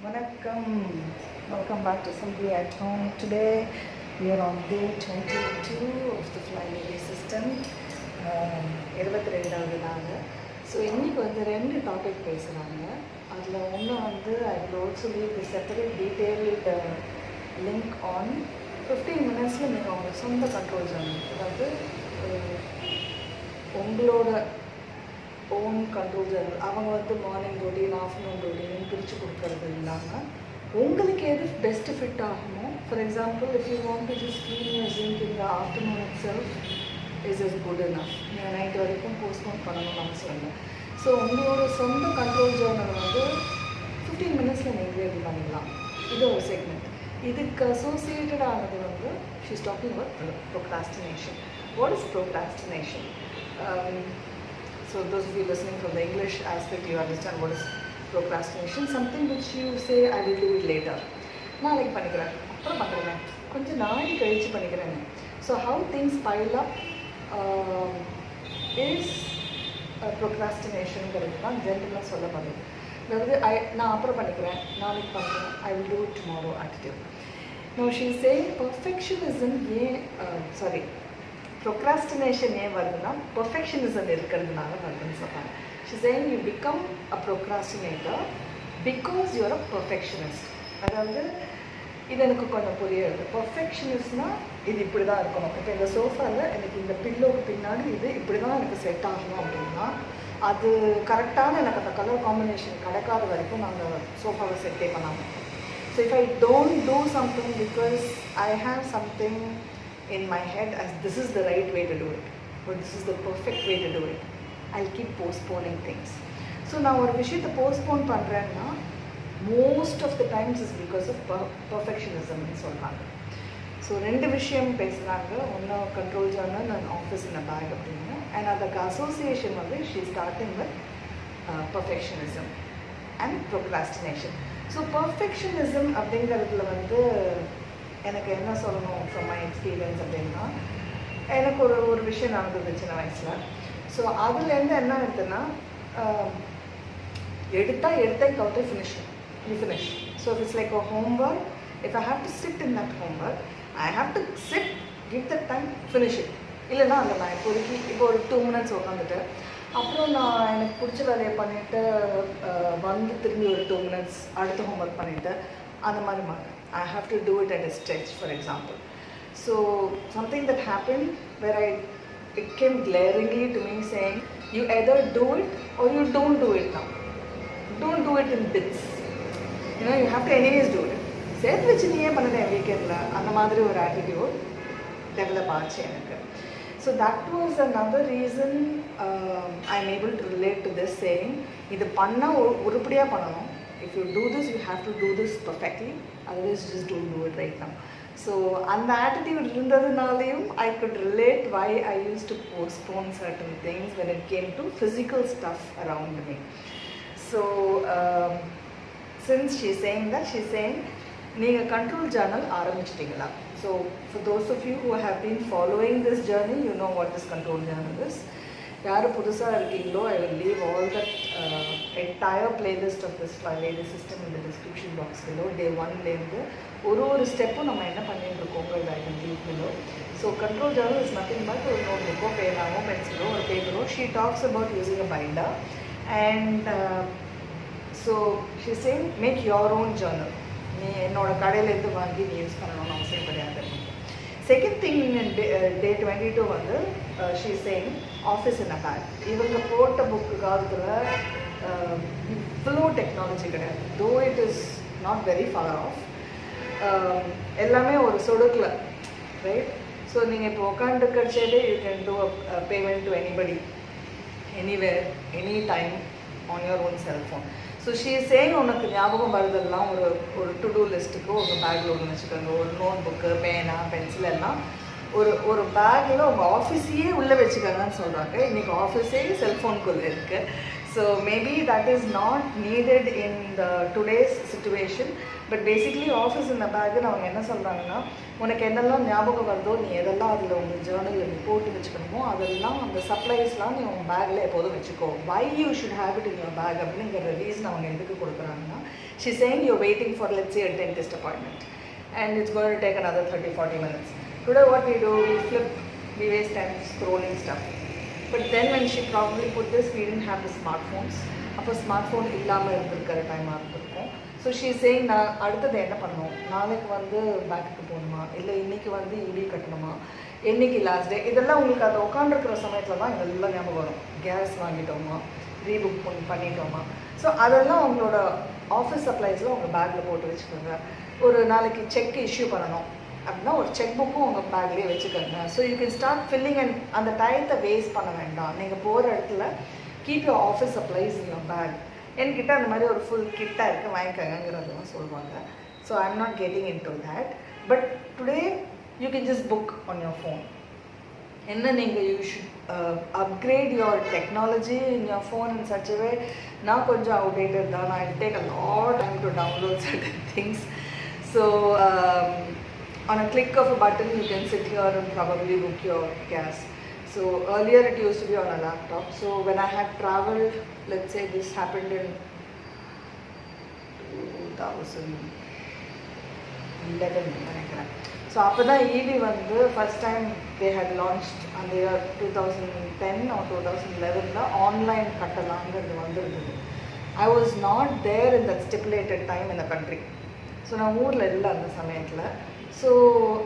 Vanakkam. Welcome back to Simply at Home. Today we are on day 22 of the Fly system. 22வது நாள். So இன்றைக்கி ரெண்டு topic பேசுகிறாங்க. அதில் ஒன்று I will also leave the separate detailed link on 15 minutes நீங்கள் உங்கள் சொந்த control பண்ணணும். அதாவது உங்களோட ஓன் கண்ட்ரோல் ஜர்னல் அவங்க மார்னிங் ரொட்டீன் ஆஃப்டர்நூன் ரொட்டீன் பிரித்து கொடுக்கறது இல்லாமல் உங்களுக்கு எது பெஸ்ட்டு ஃபிட் ஆகுமோ. For example if you want to just clean your sink in the afternoon itself is good enough. நீங்கள் நைட் வரைக்கும் போஸ்ட்போன் பண்ணணும்னு அவசியம் இல்லை. ஸோ உங்களோட சொந்த கண்ட்ரோல் ஜர்னல் 15 மினிட்ஸில் நீங்கள் இது பண்ணிடலாம். இது ஒரு செக்மெண்ட். இதுக்கு அசோசியேட்டட் ஆனது she's talking about procrastination. What is procrastination? So those of you listening from the English aspect, you understand what is procrastination. Something which you say, I will do it later. நாளைக்கு பண்ணிக்கிறேன், அப்புறம் பண்ணுறேன், கொஞ்சம் நாளைக்கு கழித்து பண்ணிக்கிறேன். So how things pile up is procrastination தான் ஜென்ரலாக சொல்லப்படுது. அதாவது நான் அப்புறம் பண்ணிக்கிறேன், நாளைக்கு பண்ணுறேன், I will do it tomorrow attitude. Now she is saying perfectionism procrastination ஏன் வருதுன்னா perfectionism இருக்கிறதுனால வருதுன்னு சொல்கிறாங்க. She is saying you become a procrastinator because you are a perfectionist. அதாவது இது எனக்கு கொஞ்சம் புரியாது. பர்ஃபெக்ஷனிஸ்ட்னால் இது இப்படி தான் இருக்கணும். இப்போ இந்த சோஃபாவில் எனக்கு இந்த பில்லோக்கு பின்னாடி இது இப்படி தான் எனக்கு செட் ஆகணும் அப்படின்னா அது கரெக்டான எனக்கு அந்த கலர் காம்பினேஷன் கிடைக்காத வரைக்கும் நாங்கள் சோஃபாவை செட்டே பண்ணாமல். So if I don't do something because I have something in my head as this is the right way to do it or this is the perfect way to do it, I'll keep postponing things. So now ஒரு விஷயத்தை postpone பண்ணுறேன்னா most of the times is because of perfectionism ன்னு சொல்கிறாங்க. So ரெண்டு விஷயம் பேசுகிறாங்க. ஒன்று control journal and office in a bag அப்படின்னு. அண்ட் அதுக்கு association she starting with perfectionism and procrastination. So perfectionism அப்படிங்கிறதுல எனக்கு என்ன சொல்லணும் ஃப்ரம் மை எக்ஸ்பீரியன்ஸ் அப்படின்னா எனக்கு ஒரு விஷயம் நடந்தது சின்ன வயசில். ஸோ அதுலேருந்து என்ன எடுத்துன்னா எடுத்தே கவுட்டே finish. So it's like a homework. If I have to sit in that homework I have to sit, give that time, finish it. இல்லைன்னா அந்த நான் இப்போ ஒரு 2 minutes உட்காந்துட்டு அப்புறம் நான் எனக்கு பிடிச்ச வேலையை பண்ணிவிட்டு திரும்பி ஒரு 2 minutes அடுத்த ஹோம்ஒர்க் பண்ணிவிட்டு அந்த மாதிரி I have to do it at a stretch, for example. So something that happened where it came glaringly to me saying, you either do it or you don't do it now. Don't do it in bits. You have to anyways do it. சேர்த்து வச்சு நீயே பண்ணுறேன் வீக்கெண்டில் அந்த மாதிரி ஒரு attitude develop ஆச்சு எனக்கு. So that was another reason I'm able to relate to this saying, இது பண்ணால் உருப்படியாக பண்ணணும். If you do this, you have to do this perfectly. Otherwise, just don't do it right now. So, and the attitude irundadunaleyum, I could relate why I used to postpone certain things when it came to physical stuff around me. So, since she's saying that, she's saying, neenga control journal ஆரம்பிச்சிட்டீங்களா? So, for those of you who have been following this journey, you know what this control journal is. யார் புதுசாக இருக்கீங்களோ I will leave all that entire playlist of this lady system இந்த description box below. Day 1லேருந்து ஒரு ஸ்டெப்பும் நம்ம என்ன பண்ணிட்டு இருக்கோங்கிறது I can leave below. So control journal is nothing but ஒரு நோட் புக்கோ பேனாவோ பென்சிலோ ஒரு பேப்பரோ. She talks about using a binder and so she saying make your own journal. நீ என்னோட கடையிலேருந்து வாங்கி நீ யூஸ் பண்ணணும்னு அவசியம் கிடையாது. Second thing day 22 she saying office in a bag. இவங்க போட்ட புக்கு காலத்தில் இவ்வளோ டெக்னாலஜி கிடையாது. Though it is not very far off. எல்லாமே ஒரு சொடுக்கில் ரைட். ஸோ நீங்கள் இப்போ உட்காந்துருக்கச்சே you can do a payment to anybody anywhere any time on your own cellphone. So she saying உனக்கு ஞாபகம் வருதெல்லாம் ஒரு டு டூ லிஸ்ட்டுக்கு உங்கள் பேக்கில் ஒன்று வச்சுக்கோங்க. ஒரு நோட் புக்கு, பேனா, பென்சில் எல்லாம் ஒரு பேக்கில் உங்கள் ஆஃபீஸையே உள்ளே வச்சுக்கோங்கன்னு சொல்கிறாங்க. இன்றைக்கி ஆஃபீஸே செல்ஃபோனுக்குள்ளே இருக்குது. So maybe that is not needed in the today's situation, but basically office in the bag அவங்க என்ன சொல்கிறாங்கன்னா, உனக்கு என்னெல்லாம் ஞாபகம் வருதோ நீ எதெல்லாம் அதில் உங்கள் ஜேர்னலில் நீ போட்டு வச்சுக்கணுமோ அதெல்லாம் அந்த சப்ளைஸ்லாம் நீ உங்கள் பேக்கில் எப்போதும் வச்சுக்கோ. Why you should have it in your bag அப்படிங்கிற ரீசன் அவங்க எதுக்கு கொடுக்குறாங்கன்னா, she saying you waiting for let's say a dentist appointment and it's going to take another 30-40 minutes. Today what we do, we flip, we waste time scrolling stuff. But then when she probably put this, we didn't have the smartphones. அப்போ smart இல்லாமல் இருந்திருக்கிற டைமாக இருந்திருக்கும். So she saying நான் அடுத்தது என்ன பண்ணணும், நாளைக்கு வந்து பேங்க்குக்கு போகணுமா, இல்லை இன்றைக்கி வந்து இடி கட்டணுமா, என்றைக்கு லாஸ்ட் டே, இதெல்லாம் உங்களுக்கு அதை உட்காந்துருக்கிற சமயத்தில் தான் இதெல்லாம் ஞாபகம் வரும். கேஸ் வாங்கிட்டோமா, ரீபுக் பண்ணிட்டோமா. ஸோ அதெல்லாம் உங்களோட ஆஃபீஸ் சப்ளைஸில் உங்கள் பேக்கில் போட்டு வச்சுக்கோங்க. ஒரு நாளைக்கு செக் இஷ்யூ பண்ணணும் அப்படின்னா ஒரு செக் புக்கும் உங்கள் பேக்லேயே வச்சுக்கோங்க. So you can start filling and அந்த டயத்தை வேஸ்ட் பண்ண வேண்டாம். நீங்கள் போகிற இடத்துல keep your office supplies in your bag. என்கிட்ட அந்த மாதிரி ஒரு ஃபுல் கிட்டாக இருக்குது, வாங்கிக்கோங்கிறதுலாம் சொல்லுவாங்க. So I am not getting in to that. But today you can just book on your phone. என்ன நீங்கள் you should upgrade your technology in your phone in such a way. நான் கொஞ்சம் அவுடேட்டட் தான், நான் take a lot time to download certain things. So on a click of a button you can sit here and probably book your gas. So earlier it used to be on a laptop. So when I had traveled, let's say this happened in 2011 நினைக்கிறேன். So அப்போ தான் EV வந்து first time they had launched அந்த year 2010 or 2011 online கட்டலாங்கிறது வந்துருந்தது. I was not there in that stipulated time in the country. So நான் ஊரில் இல்லை அந்த சமயத்தில். ஸோ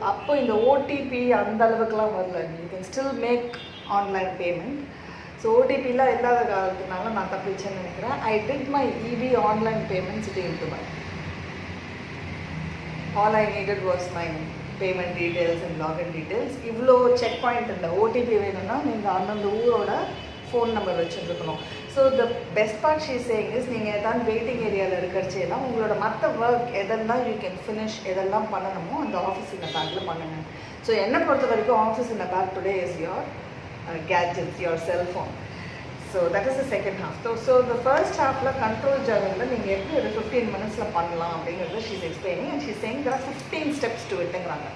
அப்போ இந்த ஓடிபி அந்த அளவுக்குலாம் வரல. You can still make online payment. So ஓடிபிலாம் இல்லாத காலத்துனால நான் தப்பிச்சேன்னு நினைக்கிறேன். I did my EB online payments in to my. All I needed was my payment details and login details. இவ்வளோ செக் பாயிண்ட் இல்லை. ஓடிபி வேணும்னா நீங்கள் அந்தந்த ஊரோட ஃபோன் நம்பர் வச்சுருக்கணும். So the best part she saying is, நீங்கள் எதாவது வெயிட்டிங் ஏரியாவில் இருக்கிறச்சேலாம் உங்களோட மற்ற ஒர்க் எதெல்லாம் யூ கேன் ஃபினிஷ், எதெல்லாம் பண்ணணுமோ அந்த ஆஃபீஸ் இந்த பேக்கில் பண்ணுங்கள். ஸோ என்னை பொறுத்த வரைக்கும் ஆஃபீஸ் இந்த bag today is your gadgets, your cellphone. So that is the second half. So the first ஹாஃபில் கண்ட்ரோல் ஜர்னலில் நீங்கள் எப்படி ஒரு 15 minutes பண்ணலாம் அப்படிங்கிறத she's explaining and she's saying there are 15 steps to itங்கிறாங்க.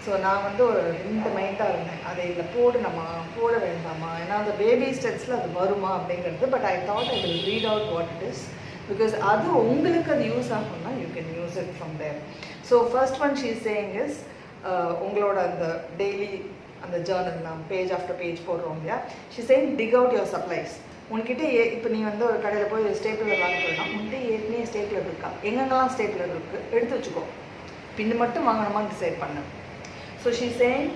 ஸோ நான் வந்து ஒரு 2 மைண்டாக இருந்தேன், அதை இதில் போடணுமா போட வேண்டாமா, ஏன்னா அந்த பேபி ஸ்டெப்ஸில் அது வருமா அப்படிங்கிறது. But I thought I will read out what it is, because அது உங்களுக்கு அது யூஸ் ஆகும்னா you can use it from there. So first one she saying is, உங்களோட அந்த டெய்லி அந்த ஜேர்னல் நான் பேஜ் ஆஃப்டர் பேஜ் போடுறோம் இல்லையா, she saying tick out your supplies. உங்ககிட்ட இப்போ நீ வந்து ஒரு கடையில் போய் ஸ்டேப்லர் வாங்க போயிடலாம், உங்கள்கிட்ட ஏற்கனவே ஸ்டேப்லர் இருக்கா, எங்கெங்கெல்லாம் ஸ்டேப்லர் இருக்குது எடுத்து வச்சுக்கோ, பின்னு மட்டும் வாங்கணுமான்னு டிசைட் பண்ணு. ஸோ ஷீ சேயிங்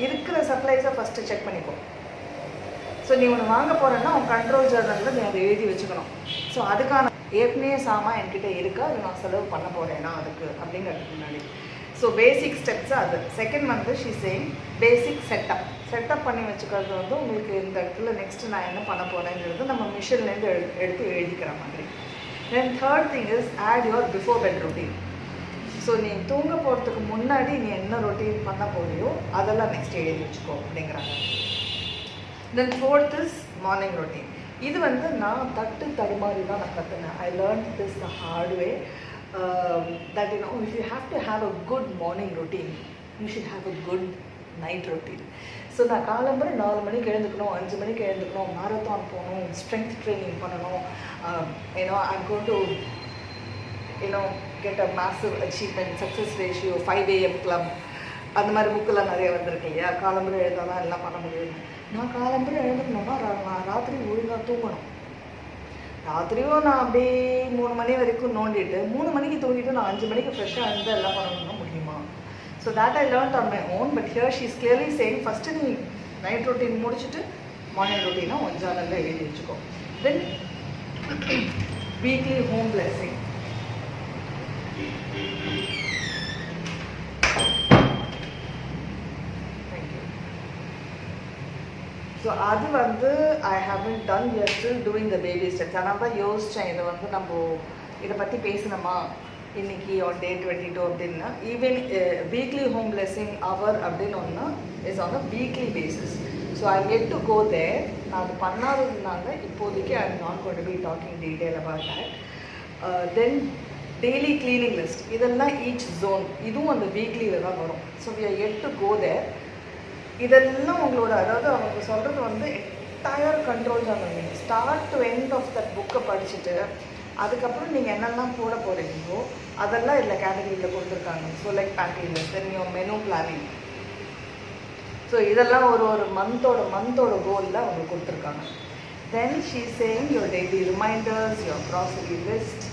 இருக்கிற சப்ளைஸை ஃபஸ்ட்டு செக் பண்ணிக்கோ. ஸோ நீ ஒன்று வாங்க போகிறேன்னா உன் கண்ட்ரோல் ஜர்னலில் நீ அதை எழுதி வச்சுக்கணும். ஸோ அதுக்கான ஏற்கனவே சாமான் என்கிட்ட இருக்கா, அதை நான் செலவு பண்ண போகிறேன்னா அதுக்கு அப்படிங்கிறதுக்கு முன்னாடி. ஸோ பேசிக் ஸ்டெப்ஸு அது. செகண்ட் வந்து ஷீ சேயிங் பேசிக் செட்டப் பண்ணி வச்சுக்கிறது வந்து உங்களுக்கு இந்த இடத்துல நெக்ஸ்ட்டு நான் என்ன பண்ண போகிறேங்கிறது நம்ம மிஷின்லேருந்து எடுத்து எழுதிக்கிற மாதிரி. Then third thing is add your before bed routine. So நீ தூங்க போகிறதுக்கு முன்னாடி நீ என்ன ரொட்டீன் பண்ண போறியோ அதெல்லாம் நெக்ஸ்ட் எழுதி வச்சுக்கோ அப்படிங்கிறாங்க. Then fourth is morning routine. இது வந்து நான் தடுமாறி தான் நான் கற்றுனேன். I learn this the hard way. That you know, if you have to have a good morning routine, you should have a good night routine. So நான் காலம்பரம் 4 மணிக்கு எழுந்துக்கணும், 5 மணிக்கு எழுந்துக்கணும், மாரத்தான் போகணும், ஸ்ட்ரென்த் ட்ரைனிங் பண்ணணும், I'm going to get a massive achievement, success ratio, 5 AM club, அந்த மாதிரி புக்கெல்லாம் நிறைய வந்திருக்கு இல்லையா. காலம்பரம் எழுந்தால் தான் எல்லாம் பண்ண முடியும். நான் காலம்பரம் எழுந்துக்கணும்னா நான் ராத்திரி ஒழுங்காக தூங்கணும். ராத்திரியும் நான் அப்படியே 3 மணி வரைக்கும் நோண்டிட்டு 3 மணிக்கு தூங்கிட்டு நான் 5 மணிக்கு ஃப்ரெஷ்ஷாக இருந்து எல்லாம் பண்ணணும்னா முடியுமா? So that I learned on my own. But here she is clearly saying, first நீ நைட் ரொட்டீன் முடிச்சுட்டு மார்னிங் ரொட்டீனாக ஒன் ஜானலில் எழுதி வச்சுக்கோ. Then weekly home blessing. So அது வந்து I haven't done, we are still doing the baby steps. அதனால தான் யோசித்தேன், இதை வந்து நம்ம இதை பற்றி பேசணுமா இன்னைக்கு ஆன் டே 22 அப்படின்னா. Even weekly home blessing hour அப்படின்னு ஒன்று is on a weekly basis. So I get to go there. நான் அது பண்ணாததுனால இப்போதைக்கு I am not going to be talking detail about that. Then daily cleaning list, இதெல்லாம் each zone, இதுவும் அந்த வீக்லியில் தான் வரும். So we are set to go there. இதெல்லாம் உங்களோட, அதாவது அவங்க சொல்கிறது வந்து என்டையர் கண்ட்ரோல் ஜர்னல். நீங்கள் start to end of that புக்கை படிச்சுட்டு அதுக்கப்புறம் நீங்கள் என்னெல்லாம் போட போகிறீங்களோ அதெல்லாம் இதில் கேட்டகரியில் கொடுத்துருக்காங்க. So like packing list, then your menu planning. So இதெல்லாம் ஒரு மந்தோட கோலில் அவங்க கொடுத்துருக்காங்க. Then she saying your daily reminders, your grocery list,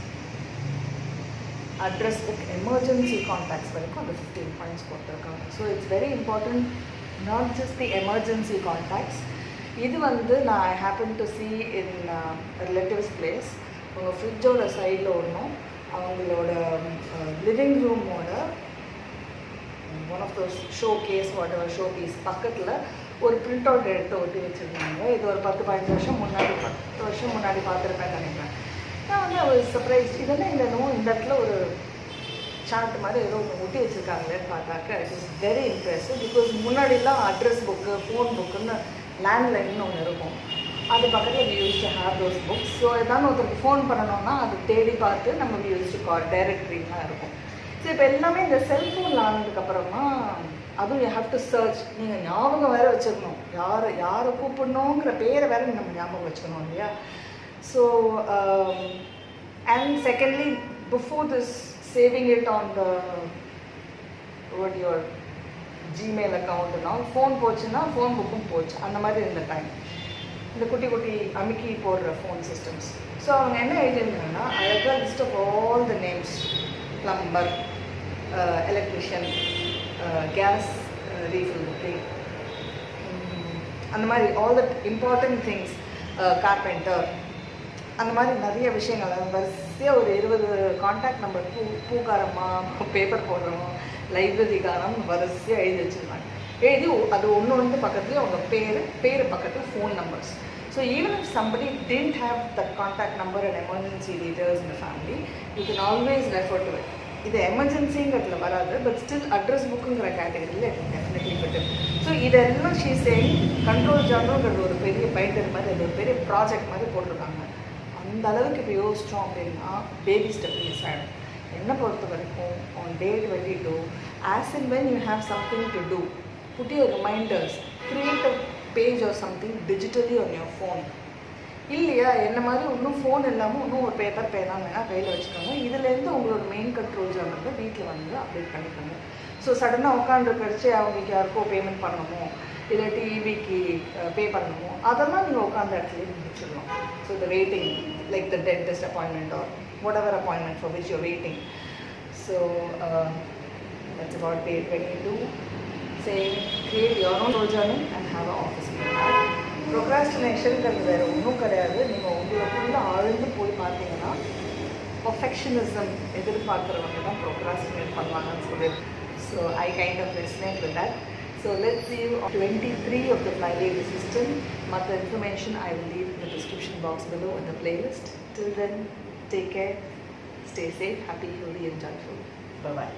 address book, emergency contacts வரைக்கும் அந்த 15 பாயிண்ட்ஸ் கொடுத்துருக்காங்க. So it's very important, not just the emergency contacts. இது வந்து நான் I happen to see in relatives place. அவங்க ஃப்ரிட்ஜோட சைடில் ஒன்றும், அவங்களோட லிவிங் ரூமோட one of those showcase, what ever show piece பக்கத்தில் ஒரு பிரிண்ட் அவுட் எடுத்து ஒட்டி வச்சுருந்தாங்க. இது ஒரு 10-15 வருஷம் முன்னாடி பார்த்துருப்பேன் நினைக்கிறேன். நான் வந்து ஒரு சர்ப்ரைஸ், இதெல்லாம் இல்லைனோ இந்த இடத்துல ஒரு சார்ட் மாதிரி ஏதோ ஒன்று ஒட்டி வச்சுருக்காங்களேன்னு பார்த்தாக்க it is very impressive. Because முன்னாடிலாம் அட்ரஸ் புக்கு, ஃபோன் புக்குன்னு லேண்ட்லைன்னு ஒன்று இருக்கும். அது பக்கத்தில் we use to have those books. So ஏதாவது ஒருத்தருக்கு ஃபோன் பண்ணணும்னா அது தேடி பார்த்து நம்ம வி யூஸ் டு கால் டைரக்டரிலாம் இருக்கும். ஸோ இப்போ எல்லாமே இந்த செல்ஃபோனில் ஆனதுக்கப்புறமா அதுவும் யூ ஹேவ் டு சர்ச். நீங்கள் ஞாபகம் வேறு வச்சுக்கணும், யாரை கூப்பிடணுங்கிற பேரை வேறு நம்ம ஞாபகம் வச்சுக்கணும் இல்லையா? So and secondly before this saving it on the your Gmail அக்கௌண்ட்னா ஃபோன் போச்சுன்னா ஃபோன் புக்கும் போச்சு, அந்த மாதிரி இருந்த டைம் இந்த குட்டி அமுக்கி போடுற ஃபோன் சிஸ்டம்ஸ். ஸோ அவங்க என்ன எழுதியிருந்தாங்கன்னா அழகாக list of all the names, plumber, electrician, gas refill booking, அந்த மாதிரி all that important things, carpenter, அந்த மாதிரி நிறைய விஷயங்கள். வரிசையாக ஒரு 20 கான்டாக்ட் நம்பர், பூக்காரம்மா, பேப்பர் போடுறோம், லைப்ரரிக்காரம் வரிசையாக எழுதி வச்சுருந்தாங்க. எழுதி அது ஒன்று பக்கத்துலேயும் அவங்க பேர் பக்கத்தில் phone numbers. So even if somebody didn't have that contact number and emergency details in the family, you can always refer to it. இது எமர்ஜென்சிங்கிறதுல வராது, பட் ஸ்டில் அட்ரஸ் புக்குங்கிற கேட்டகரியில் இட் டெஃபினெட்லி ஃபிட். ஸோ இதெல்லாம் ஷீ சேயிங் கண்ட்ரோல் ஜர்னல்ங்கிறது ஒரு பெரிய binder மாதிரி, அது ஒரு பெரிய ப்ராஜெக்ட் மாதிரி போட்டிருக்காங்க. அந்த அளவுக்கு இப்போ யோசித்தோம் அப்படின்னா பேபி ஸ்டெப் மிஸ் ஆகிடும். என்னை பொறுத்த வரைக்கும் on day 22, as and when you have something to do, put your reminders, create a page or something digitally on your phone. இல்லையா என்ன மாதிரி இன்னும் ஃபோன் இல்லாமல் இன்னும் ஒரு பேப்பர் பேனா வேணால் கையில் வச்சுக்கோங்க. இதுலேருந்து உங்களோட மெயின் கண்ட்ரோல் ஜர்னல் வீட்டில் வந்து அப்டேட் பண்ணிக்கோங்க. ஸோ சடனாக உட்காந்து கழிச்சு அவங்களுக்கு யாருக்கோ பேமெண்ட் பண்ணணுமோ இல்லாட்டி ஈவிக்கு பே பண்ணணுமோ அதெல்லாம் நீங்கள் உட்காந்த இடத்துலேயே முடிச்சிடலாம். So the waiting like the dentist appointment or whatever appointment for which you're waiting. So that's about day 22. Saying create your own journal and have an office in your heart. ப்ரொக்ராஸ்டினேஷனுங்கிறது வேறு ஒன்றும் கிடையாது. நீங்கள் உங்களுக்குள்ள ஆழ்ந்து போய் பார்த்தீங்கன்னா பர்ஃபெக்ஷனிசம் எதிர்பார்க்குறவங்க தான் procrastinate பண்ணுவாங்கன்னு சொல்லிடு. So I kind of resonate with that. So let's see you 23 of the Flylady system. More information I will leave in the description box below in the playlist. Till then, take care, stay safe, happy, healthy and joyful. Bye-bye.